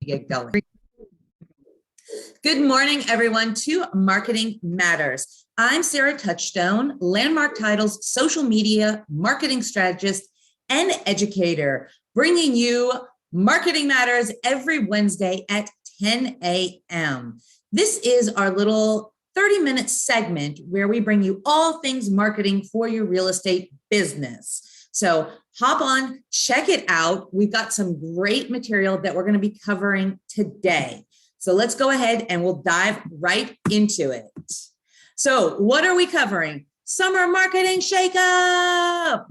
get going. Good morning, everyone, to Marketing Matters. I'm Sarah Touchstone, Landmark Title's social media marketing strategist and educator, bringing you Marketing Matters every Wednesday at 10 a.m. This is our little 30-minute segment where we bring you all things marketing for your real estate business. So hop on, check it out. We've got some great material that we're going to be covering today. So let's go ahead and we'll dive right into it. So what are we covering? Summer marketing shake-up.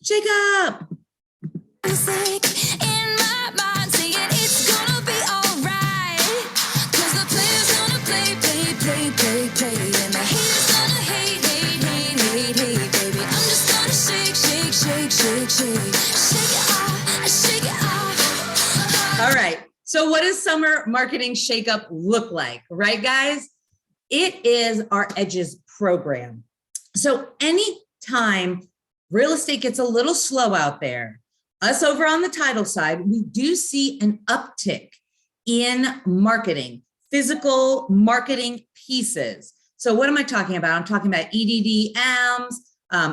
Shake-up. All right. So what does summer marketing shakeup look like, right, guys? It is our Edges program. So anytime real estate gets a little slow out there, us over on the title side, we do see an uptick in marketing, physical marketing pieces. So what am I talking about? I'm talking about EDDMs,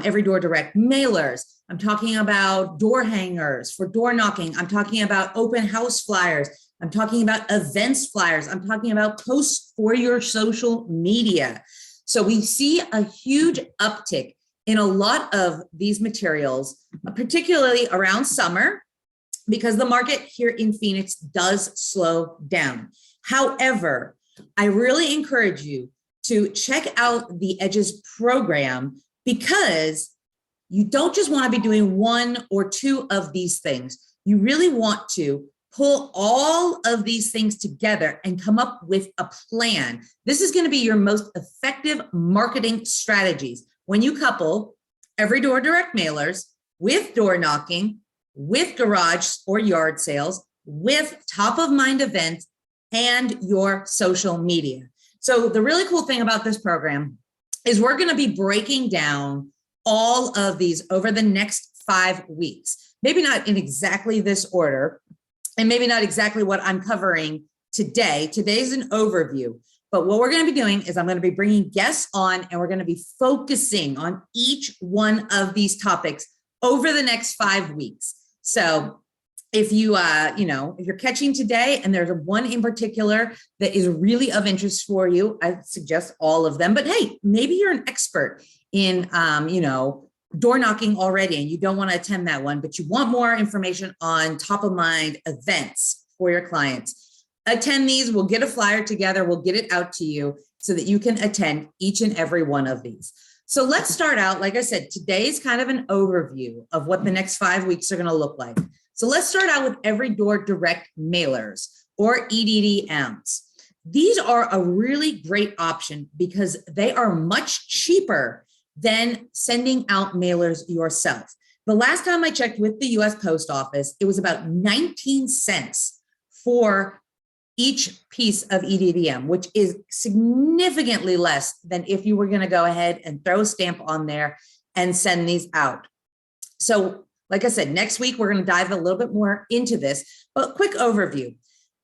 every door direct mailers. I'm talking about door hangers for door knocking. I'm talking about open house flyers. I'm talking about events flyers. I'm talking about posts for your social media. So we see a huge uptick in a lot of these materials, particularly around summer, because the market here in Phoenix does slow down. However, I really encourage you to check out the Edges program because you don't just want to be doing one or two of these things. You really want to pull all of these things together and come up with a plan. This is going to be your most effective marketing strategies when you couple every door direct mailers with door knocking, with garage or yard sales, with top of mind events, and your social media. So the really cool thing about this program is we're going to be breaking down all of these over the next 5 weeks. Maybe not in exactly this order, and maybe not exactly what I'm covering today. Today's an overview, but what we're going to be doing is I'm going to be bringing guests on and we're going to be focusing on each one of these topics over the next 5 weeks. So if you, if you're catching today and there's one in particular that is really of interest for you, I suggest all of them, but hey, maybe you're an expert in, door knocking already and you don't want to attend that one, but you want more information on top of mind events for your clients. Attend these, we'll get a flyer together, we'll get it out to you so that you can attend each and every one of these. So let's start out, like I said, today's kind of an overview of what the next 5 weeks are going to look like. So let's start out with every door direct mailers or EDDMs. These are a really great option because they are much cheaper than sending out mailers yourself. The last time I checked with the US Post Office, it was about 19 cents for each piece of EDDM, which is significantly less than if you were going to go ahead and throw a stamp on there and send these out. So like I said, next week, we're going to dive a little bit more into this, but quick overview.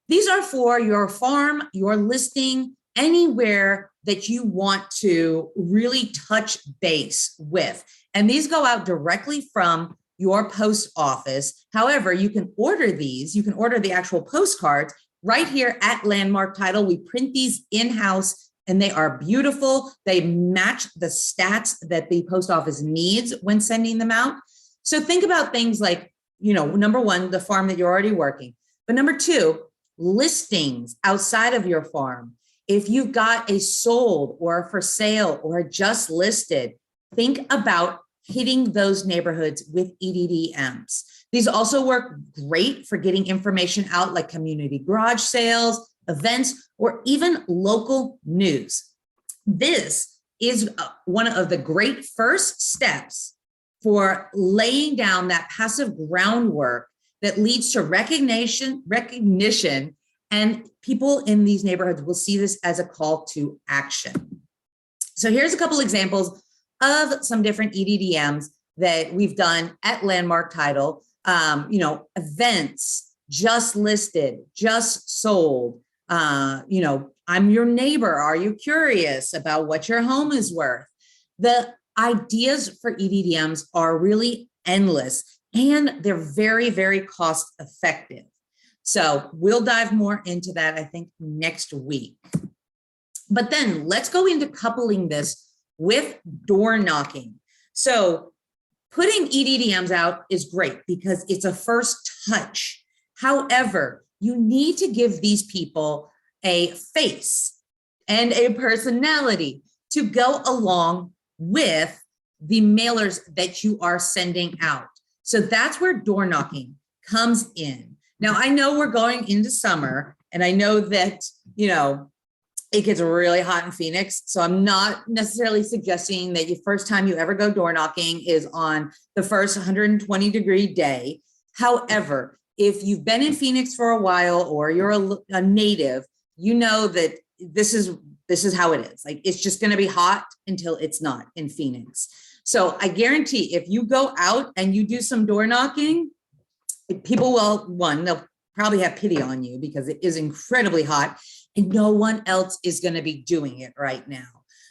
These are for your farm, your listing, anywhere that you want to really touch base with. And these go out directly from your post office. However, you can order these, you can order the actual postcards right here at Landmark Title. We print these in-house and they are beautiful. They match the stats that the post office needs when sending them out. So think about things like, number one, the farm that you're already working, but number two, listings outside of your farm. If you've got a sold or for sale or just listed, think about hitting those neighborhoods with EDDMs. These also work great for getting information out like community garage sales, events, or even local news. This is one of the great first steps for laying down that passive groundwork that leads to recognition, and people in these neighborhoods will see this as a call to action. So here's a couple examples of some different EDDMs that we've done at Landmark Title. Events, just listed, just sold, I'm your neighbor. Are you curious about what your home is worth? The ideas for EDDMs are really endless, and they're very, very cost effective. So we'll dive more into that, I think, next week. But then let's go into coupling this with door knocking. So putting EDDMs out is great because it's a first touch. However, you need to give these people a face and a personality to go along with the mailers that you are sending out. So that's where door knocking comes in. Now, I know we're going into summer, and I know that, it gets really hot in Phoenix. So I'm not necessarily suggesting that the first time you ever go door knocking is on the first 120-degree day. However, if you've been in Phoenix for a while, or you're a native, you know that this is how it is. Like, it's just going to be hot until it's not in Phoenix. So I guarantee if you go out and you do some door knocking, people will, they'll probably have pity on you because it is incredibly hot and no one else is going to be doing it right now.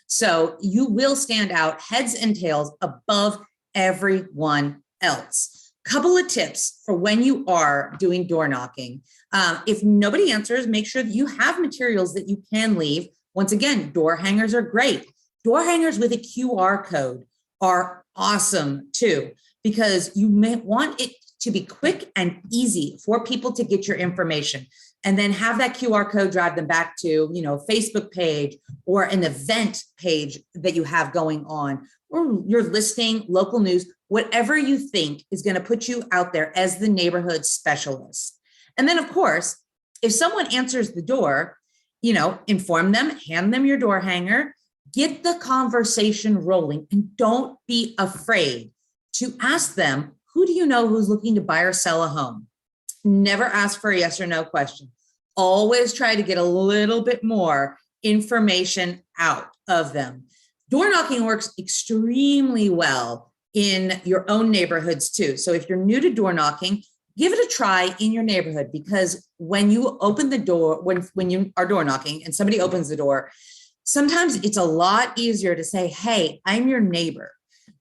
So you will stand out heads and tails above everyone else. Couple of tips for when you are doing door knocking. If nobody answers, make sure that you have materials that you can leave. Once again, door hangers are great. Door hangers with a QR code are awesome too, because you may want it to be quick and easy for people to get your information, and then have that QR code drive them back to, Facebook page or an event page that you have going on, or your listing, local news, whatever you think is going to put you out there as the neighborhood specialist. And then, of course, if someone answers the door, inform them, hand them your door hanger, get the conversation rolling, and don't be afraid to ask them, who do you know who's looking to buy or sell a home? Never ask for a yes or no question. Always try to get a little bit more information out of them. Door knocking works extremely well in your own neighborhoods too. So if you're new to door knocking, give it a try in your neighborhood, because when you open the door, when you are door knocking and somebody opens the door, sometimes it's a lot easier to say, hey, I'm your neighbor.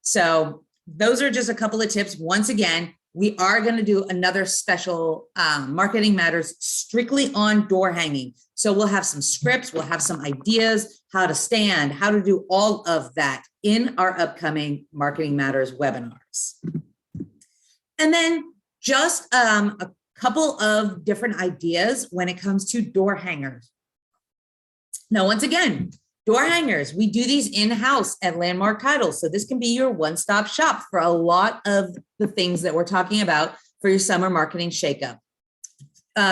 So those are just a couple of tips. Once again, we are going to do another special Marketing Matters strictly on door hanging. So we'll have some scripts, we'll have some ideas, how to stand, how to do all of that in our upcoming Marketing Matters webinars. And then just a couple of different ideas when it comes to door hangers. Now, once again, door hangers, we do these in-house at Landmark Title. So this can be your one-stop shop for a lot of the things that we're talking about for your summer marketing shakeup.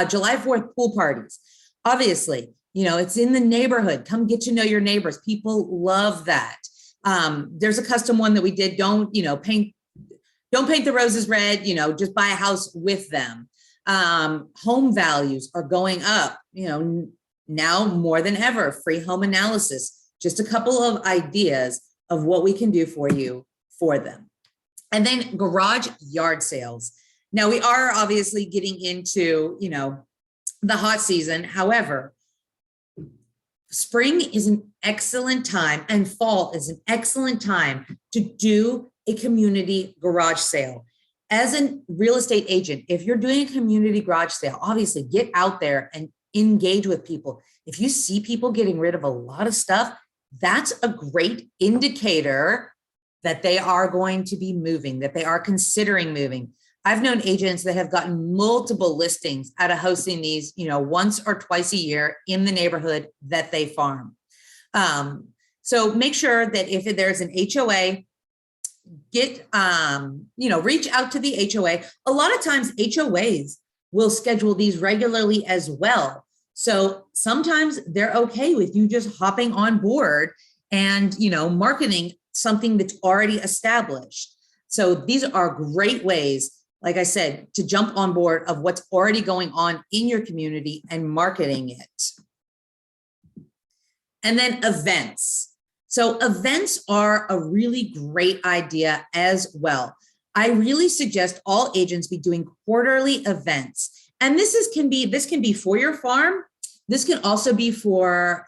July 4th pool parties. Obviously, it's in the neighborhood. Come get to know your neighbors. People love that. There's a custom one that we did. Don't paint the roses red, just buy a house with them. Home values are going up, now more than ever. Free home analysis, just a couple of ideas of what we can do for you for them. And then garage yard sales. Now we are obviously getting into, the hot season. However, spring is an excellent time and fall is an excellent time to do a community garage sale. As a real estate agent, if you're doing a community garage sale, obviously get out there and engage with people. If you see people getting rid of a lot of stuff, that's a great indicator that they are going to be moving, that they are considering moving. I've known agents that have gotten multiple listings out of hosting these, once or twice a year in the neighborhood that they farm. So make sure that if there's an HOA, reach out to the HOA. A lot of times HOAs will schedule these regularly as well. So sometimes they're okay with you just hopping on board and, marketing something that's already established. So these are great ways, like I said, to jump on board of what's already going on in your community and marketing it. And then events. So events are a really great idea as well. I really suggest all agents be doing quarterly events. And this can be for your farm. This can also be for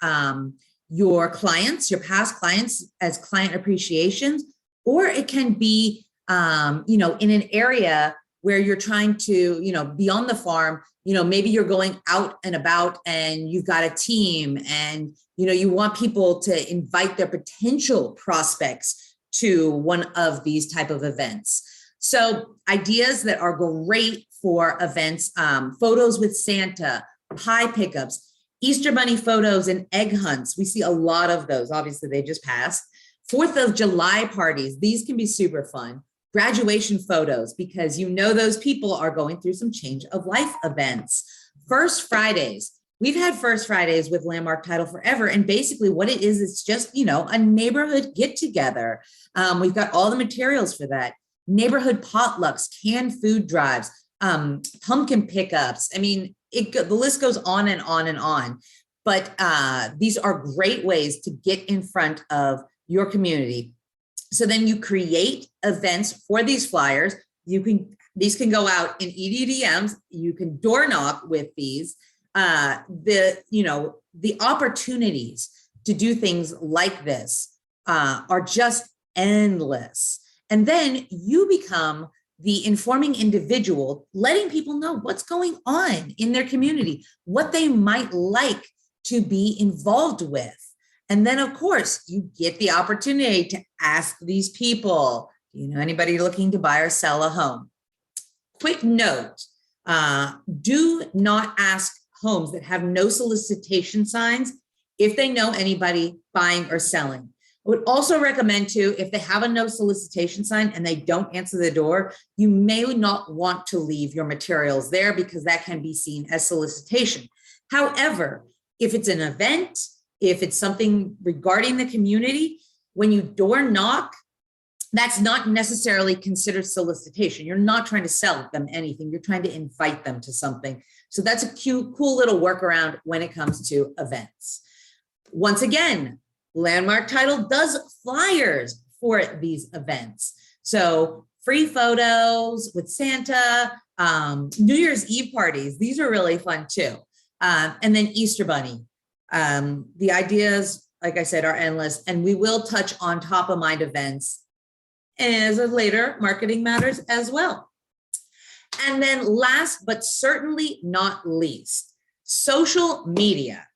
your clients, your past clients as client appreciations, or it can be, in an area where you're trying to, be on the farm, maybe you're going out and about and you've got a team and, you want people to invite their potential prospects to one of these type of events. So ideas that are great for events, photos with Santa, pie pickups, Easter Bunny photos and egg hunts. We see a lot of those. Obviously, they just passed. 4th of July parties. These can be super fun. Graduation photos, because those people are going through some change of life events. First Fridays. We've had First Fridays with Landmark Title forever. And basically what it is, it's just, a neighborhood get together. We've got all the materials for that. Neighborhood potlucks, canned food drives, pumpkin pickups. I mean, the list goes on and on and on. But these are great ways to get in front of your community. So then you create events for these flyers. These can go out in EDDMs. You can door knock with these. The opportunities to do things like this are just endless. And then you become the informing individual, letting people know what's going on in their community, what they might like to be involved with. And then, of course, you get the opportunity to ask these people, anybody looking to buy or sell a home? Quick note, do not ask homes that have no solicitation signs if they know anybody buying or selling. I would also recommend too, if they have a no solicitation sign and they don't answer the door, you may not want to leave your materials there because that can be seen as solicitation. However, if it's an event, if it's something regarding the community, when you door knock, that's not necessarily considered solicitation. You're not trying to sell them anything. You're trying to invite them to something. So that's a cool little workaround when it comes to events. Once again, Landmark Title does flyers for these events. So free photos with Santa, New Year's Eve parties. These are really fun too. And then Easter Bunny. The ideas, like I said, are endless, and we will touch on top of mind events as of later marketing matters as well. And then last, but certainly not least, social media.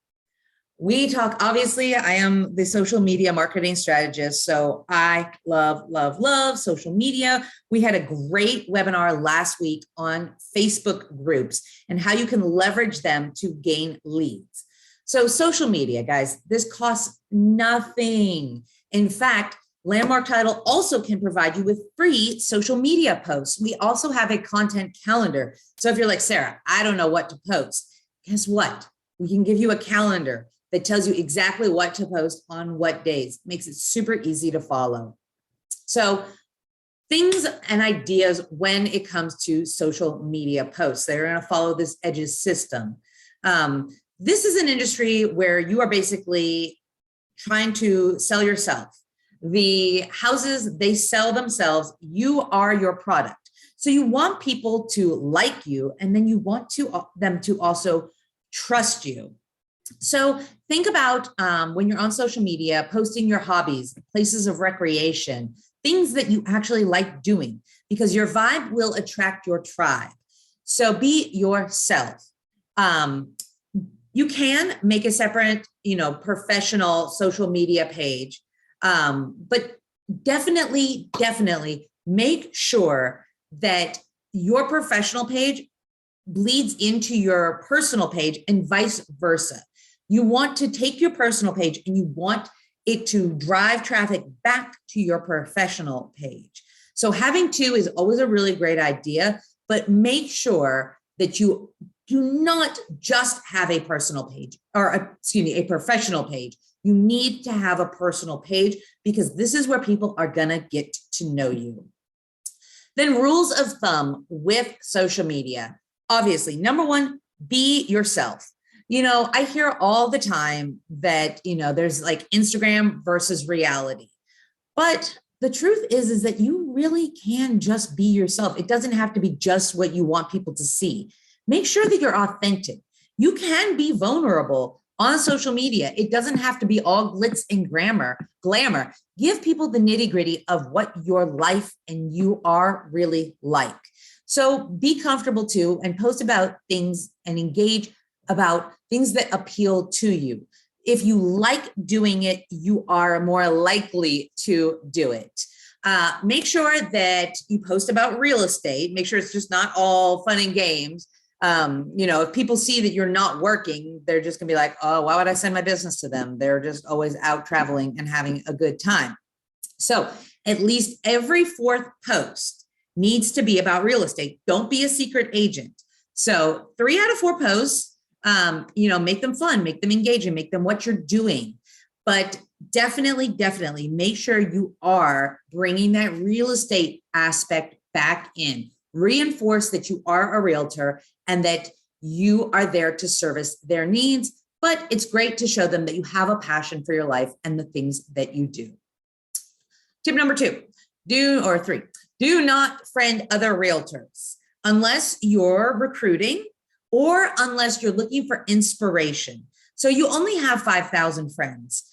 We talk, obviously, I am the social media marketing strategist, so I love social media. We had a great webinar last week on Facebook groups and how you can leverage them to gain leads. So social media, guys, this costs nothing. In fact, Landmark Title also can provide you with free social media posts. We also have a content calendar. So if you're like, Sarah, I don't know what to post, guess what? We can give you a calendar that tells you exactly what to post on what days. Makes it super easy to follow. So things and ideas when it comes to social media posts, they're going to follow this EDGES system. This is an industry where you are basically trying to sell yourself. The houses, they sell themselves. You are your product. So you want people to like you, and then you want them to also trust you. So think about when you're on social media, posting your hobbies, places of recreation, things that you actually like doing, because your vibe will attract your tribe. So be yourself. You can make a separate, professional social media page, but definitely make sure that your professional page bleeds into your personal page and vice versa. You want to take your personal page and you want it to drive traffic back to your professional page. So having two is always a really great idea, but make sure that you do not just have a personal page a professional page. You need to have a personal page because this is where people are going to get to know you. Then rules of thumb with social media. Obviously, number one, be yourself. I hear all the time that, there's like Instagram versus reality. But the truth is that you really can just be yourself. It doesn't have to be just what you want people to see. Make sure that you're authentic. You can be vulnerable on social media. It doesn't have to be all glitz and glamour. Give people the nitty-gritty of what your life and you are really like. So be comfortable too, and post about things and engage about things that appeal to you. If you like doing it, you are more likely to do it. Make sure that you post about real estate. Make sure it's just not all fun and games. If people see that you're not working, they're just gonna be like, oh, why would I send my business to them? They're just always out traveling and having a good time. So at least every fourth post needs to be about real estate. Don't be a secret agent. So 3 out of 4 posts, make them fun, make them engaging, make them what you're doing. But definitely make sure you are bringing that real estate aspect back in. Reinforce that you are a realtor and that you are there to service their needs. But it's great to show them that you have a passion for your life and the things that you do. Tip number 3, do not friend other realtors unless you're recruiting or unless you're looking for inspiration. So you only have 5,000 friends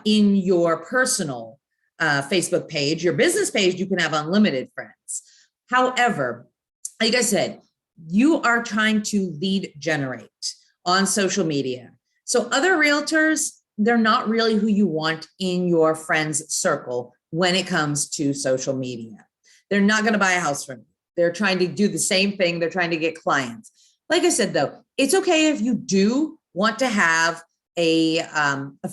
in your personal Facebook page. Your business page, you can have unlimited friends. However, like I said, you are trying to lead generate on social media. So other realtors, they're not really who you want in your friends circle when it comes to social media. They're not going to buy a house from you. They're trying to do the same thing. They're trying to get clients. Like I said, though, it's okay if you do want to have a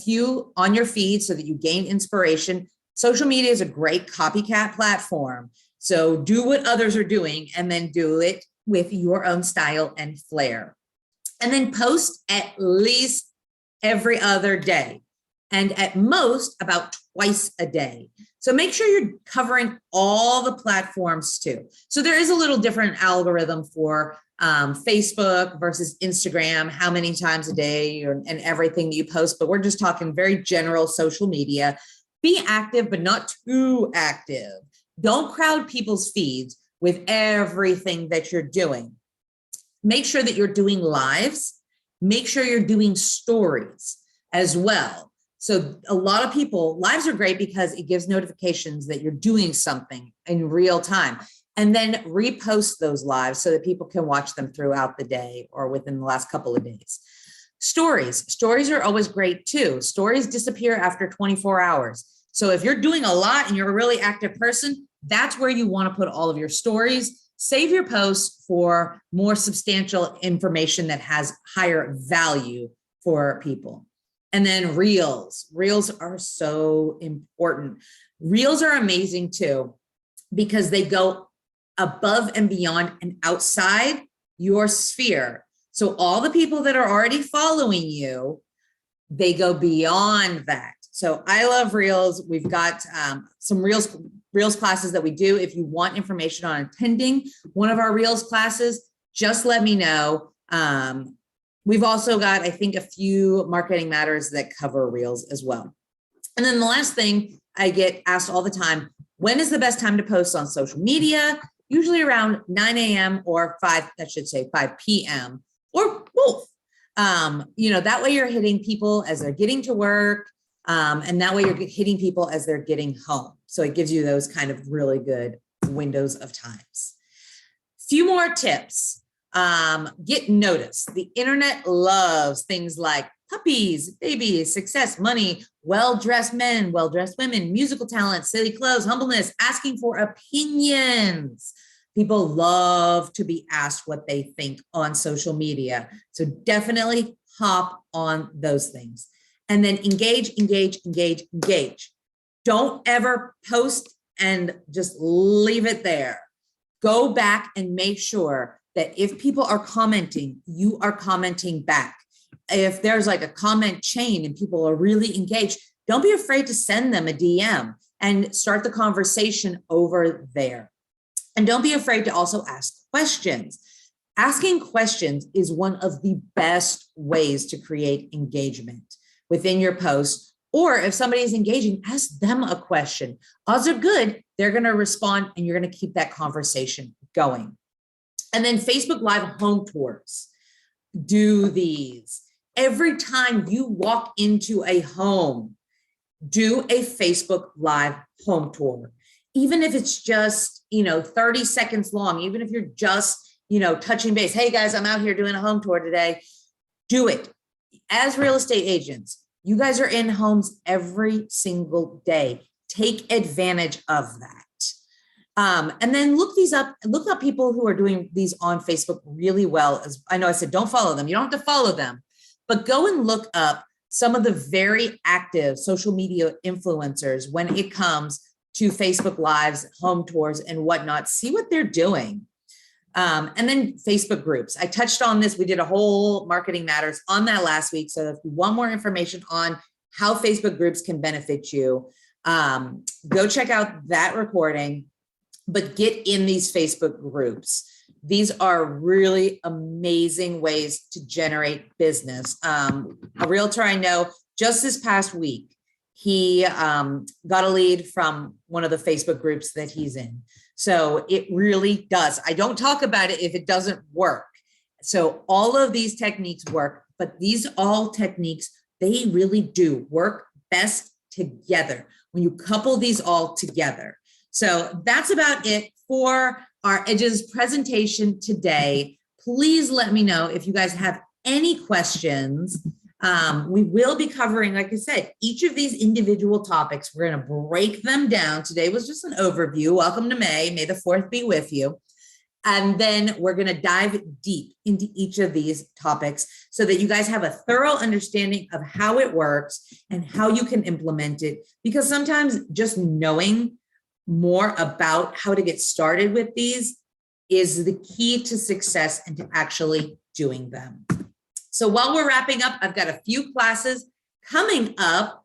few on your feed so that you gain inspiration. Social media is a great copycat platform. So do what others are doing and then do it with your own style and flair. And then post at least every other day and at most about twice a day. So make sure you're covering all the platforms too. So there is a little different algorithm for Facebook versus Instagram, how many times a day and everything you post, but we're just talking very general social media. Be active, but not too active. Don't crowd people's feeds with everything that you're doing. Make sure that you're doing lives. Make sure you're doing stories as well. So a lot of people, lives are great because it gives notifications that you're doing something in real time. And then repost those lives so that people can watch them throughout the day or within the last couple of days. Stories are always great too. Stories disappear after 24 hours. So if you're doing a lot and you're a really active person, that's where you want to put all of your stories. Save your posts for more substantial information that has higher value for people. And then reels. Reels are so important. Reels are amazing too, because they go above and beyond and outside your sphere. So all the people that are already following you, they go beyond that. So I love reels. We've got some reels classes that we do. If you want information on attending one of our reels classes, just let me know. We've also got, I think, a few marketing matters that cover reels as well. And then the last thing I get asked all the time, when is the best time to post on social media? Usually around 9 a.m. or 5 p.m. or both. That way you're hitting people as they're getting to work. And that way you're hitting people as they're getting home. So it gives you those kind of really good windows of times. Few more tips. Get noticed. The internet loves things like puppies, babies, success, money, well-dressed men, well-dressed women, musical talent, silly clothes, humbleness, asking for opinions. People love to be asked what they think on social media. So definitely hop on those things. And then engage. Don't ever post and just leave it there. Go back and make sure that if people are commenting, you are commenting back. If there's like a comment chain and people are really engaged, don't be afraid to send them a DM and start the conversation over there. And don't be afraid to also ask questions. Asking questions is one of the best ways to create engagement within your post. Or if somebody is engaging, ask them a question. Odds are good, they're going to respond and you're going to keep that conversation going. And then Facebook Live home tours. Do these. Every time you walk into a home, do a Facebook Live home tour. Even if it's just, 30 seconds long, even if you're just, touching base. Hey guys, I'm out here doing a home tour today. Do it. As real estate agents, you guys are in homes every single day. Take advantage of that. And then look up people who are doing these on Facebook really well. As I know I said, don't follow them. You don't have to follow them, but go and look up some of the very active social media influencers when it comes to Facebook Lives, home tours, and whatnot. See what they're doing. And then Facebook groups. I touched on this. We did a whole Marketing Matters on that last week. So if you want more information on how Facebook groups can benefit you, go check out that recording, but get in these Facebook groups. These are really amazing ways to generate business. A realtor I know just this past week, he got a lead from one of the Facebook groups that he's in. So it really does. I don't talk about it if it doesn't work. So all of these techniques work, but these all techniques, they really do work best together when you couple these all together. So that's about it for our Edges presentation today. Please let me know if you guys have any questions. We will be covering, like I said, each of these individual topics. We're going to break them down. Today was just an overview. Welcome to May. May the 4th be with you. And then we're going to dive deep into each of these topics so that you guys have a thorough understanding of how it works and how you can implement it. Because sometimes just knowing more about how to get started with these is the key to success and to actually doing them. So while we're wrapping up, I've got a few classes coming up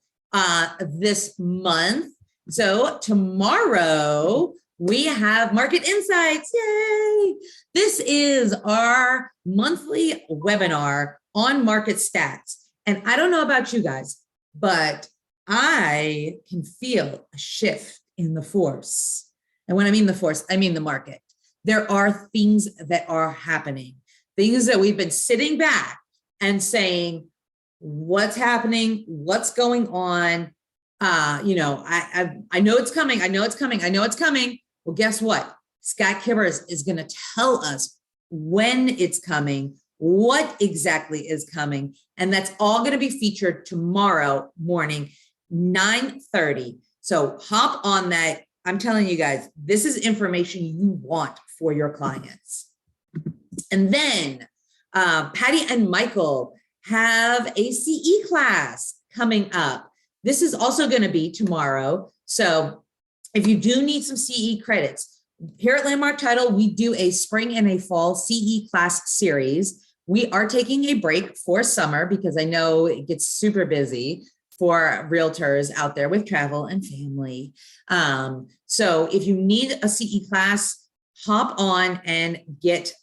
this month. So tomorrow we have Market Insights. Yay! This is our monthly webinar on market stats. And I don't know about you guys, but I can feel a shift in the force. And when I mean the force, I mean the market. There are things that are happening, things that we've been sitting back and saying, what's happening? What's going on? I know it's coming. I know it's coming. I know it's coming. Well, guess what? Scott Kibbers is going to tell us when it's coming, what exactly is coming. And that's all going to be featured tomorrow morning, 9:30. So hop on that. I'm telling you guys, this is information you want for your clients. And then Patty and Michael have a CE class coming up. This is also going to be tomorrow. So if you do need some CE credits, here at Landmark Title, we do a spring and a fall CE class series. We are taking a break for summer because I know it gets super busy for realtors out there with travel and family. So if you need a CE class, hop on and get,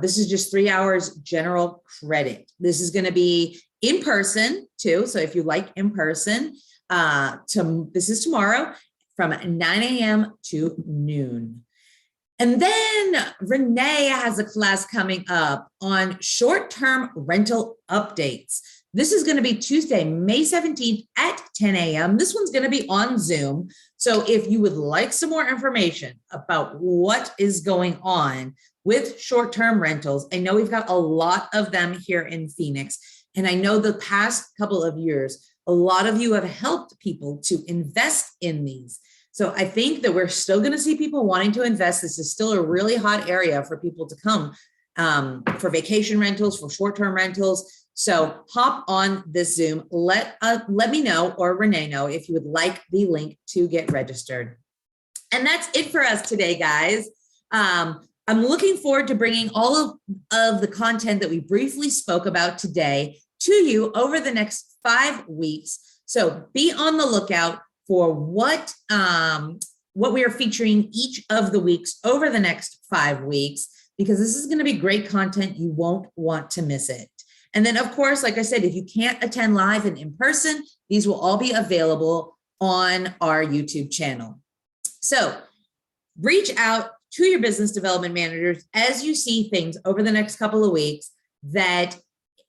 this is just 3 hours general credit. This is going to be in person too. So if you like in person, this is tomorrow from 9 a.m. to noon. And then Renee has a class coming up on short-term rental updates. This is going to be Tuesday, May 17th at 10 a.m. This one's going to be on Zoom. So if you would like some more information about what is going on with short-term rentals, I know we've got a lot of them here in Phoenix. And I know the past couple of years, a lot of you have helped people to invest in these. So I think that we're still going to see people wanting to invest. This is still a really hot area for people to come for vacation rentals, for short-term rentals. So hop on this Zoom. Let me know or Renee know if you would like the link to get registered. And that's it for us today, guys. I'm looking forward to bringing all of the content that we briefly spoke about today to you over the next 5 weeks. So be on the lookout for what we are featuring each of the weeks over the next 5 weeks, because this is going to be great content. You won't want to miss it. And then, of course, like I said, if you can't attend live and in person, these will all be available on our YouTube channel. So reach out to your business development managers as you see things over the next couple of weeks that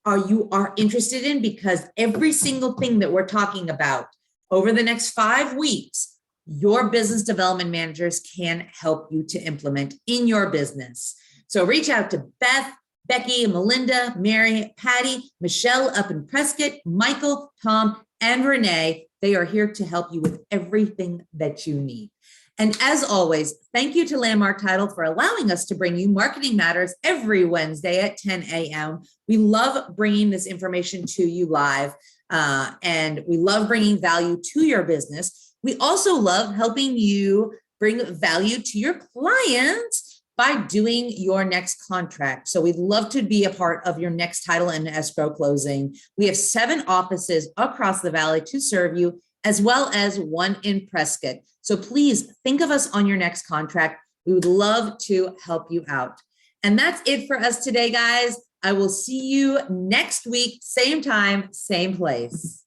you are interested in, because every single thing that we're talking about over the next 5 weeks, your business development managers can help you to implement in your business. So reach out to Beth, Becky, Melinda, Mary, Patty, Michelle up in Prescott, Michael, Tom, and Renee. They are here to help you with everything that you need. And as always, thank you to Landmark Title for allowing us to bring you Marketing Matters every Wednesday at 10 a.m. We love bringing this information to you live, and we love bringing value to your business. We also love helping you bring value to your clients by doing your next contract. So we'd love to be a part of your next title and escrow closing. We have 7 offices across the valley to serve you, as well as 1 in Prescott. So please think of us on your next contract. We would love to help you out. And that's it for us today, guys. I will see you next week, same time, same place.